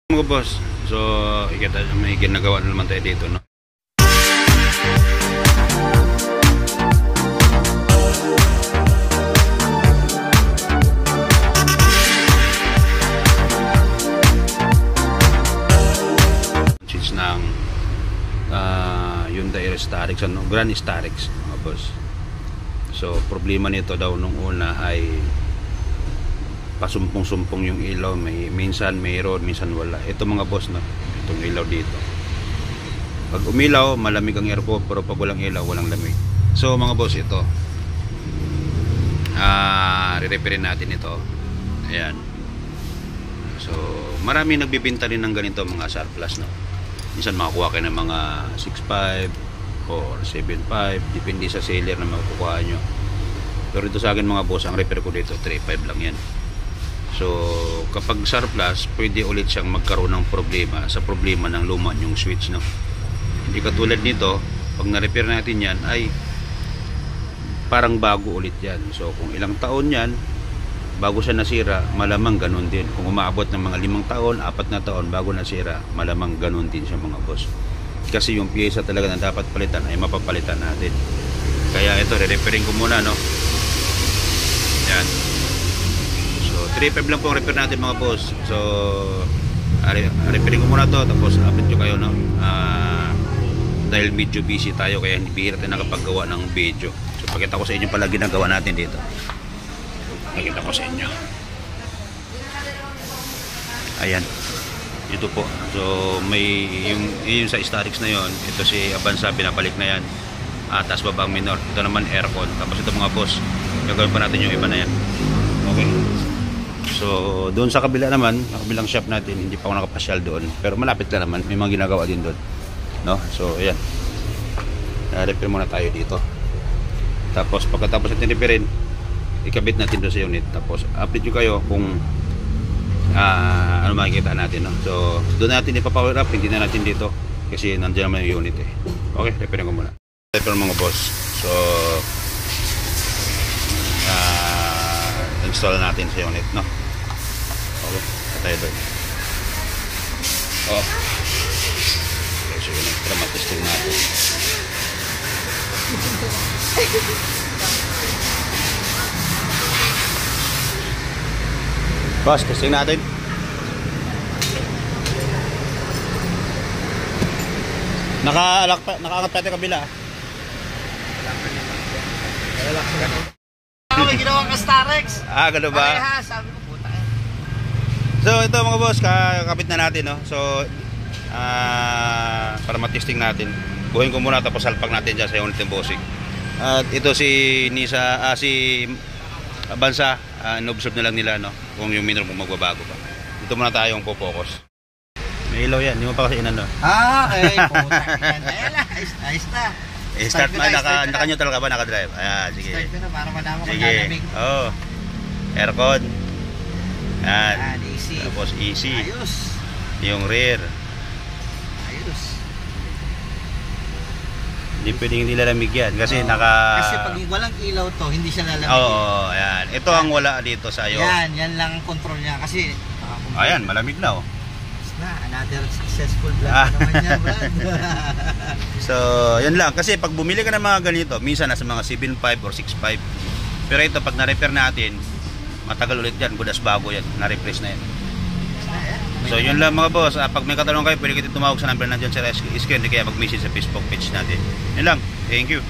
Mga boss, so ikita may ginagawa na naman tayo dito, no? Switch ng Hyundai Starex, ano? Grand Starex, mga boss. So problema nito daw nung una ay pasumpong-sumpong yung ilaw, minsan mayroon, minsan wala. Ito mga boss, no, itong ilaw dito, pag umilaw malamig ang aircon, pero pag walang ilaw walang lamig. So mga boss, ito re-repair natin ito. Ayan, so marami nagbibenta rin ng ganito mga surplus, no. Minsan makakuha kayo ng mga 6.5 or 7.5, depende sa seller na makukuha nyo. Pero ito sa akin mga boss, ang repair ko dito 3.5 lang yan. So kapag surplus, pwede ulit siyang magkaroon ng problema sa problema ng luma yung switch, no. Hindi katulad nito, pag na-repair natin yan ay parang bago ulit yan. So kung ilang taon yan bago siya nasira, malamang ganun din. Kung umaabot ng mga 5 taon, 4 na taon bago nasira, malamang ganun din siya mga boss. Kasi yung pyesa talaga na dapat palitan ay mapapalitan natin. Kaya ito, re-repairing ko muna, no. Yan. 3.5 lang po ang repair natin mga boss. So repairing ko muna to, tapos update ko kayo, no. Dahil medyo busy tayo, kaya hindi bihira tayo nakapaggawa ng video. So pakita ko sa inyo pala ginagawa natin dito. Pakita ko sa inyo. Ayan, ito po. So may yung sa Starex na yon, ito si Avanza, pinapalik na yan. Taas baba ang minor. Ito naman aircon. Tapos ito mga boss, gagawin pa natin yung iba na yan. Okay. So doon sa kabila naman, sa kabilang shop natin, hindi pa ako nakapasyal doon, pero malapit lang naman, may mga ginagawa din doon, no. So ayan, repair muna tayo dito. Tapos pagkatapos natin repairin, ikabit natin doon sa unit. Tapos update nyo kayo kung ano makikita natin, no. So doon natin ipapower up, hindi na natin dito kasi nandiyan naman yung unit, eh. Okay, repairin ko muna. Repair mga boss. So install natin sa unit, no. Okay, tayo doon. Oh, okay, so yun ang traumatistic natin. Boss, testing natin. Nakaangat pa ito kabila. Relax ka. May ginawa ka Starex. Gano'n ba? Ay, ha, sabi ko puta eh. So ito mga boss, kakapit na natin, no. So para matesting natin, buhin ko muna, tapos salpak natin dyan sa unit ng bossing. At ito si Nisa, si Avanza, in-observe na lang nila, no, kung yung minor kung magbabago pa. Ito muna tayong po-focus. May ilaw yan, hindi mo pa kasi inano. Okay, puta yan. Ayos na. Start mo, naka-neutral ka ba? Naka-drive? Ayan, sige. Start ko na para malaman ko sige. nalamig. Oh, aircon. Yan. Easy. Tapos easy. Ayos. Yung rear. Ayos. Hindi pwedeng hindi lalamig yan kasi Kasi pag walang ilaw to, hindi siya lalamig. Oo, ayan. Ito ang wala dito sa iyo. Yan lang ang control niya kasi ayan, malamig na, oh. Another successful vlog naman yan, Brad. So, yan lang. Kasi pag bumili ka ng mga ganito, minsan nasa mga 7.5 or 6.5. Pero ito, pag na-repair natin, matagal ulit yan. Good as bago yan. Na-replace na yan. So, yun lang mga boss. Pag may katanong kayo, pwede kayo tumawag sa number na dyan sa screen. Kaya mag-message sa Facebook page natin. Yun lang. Thank you.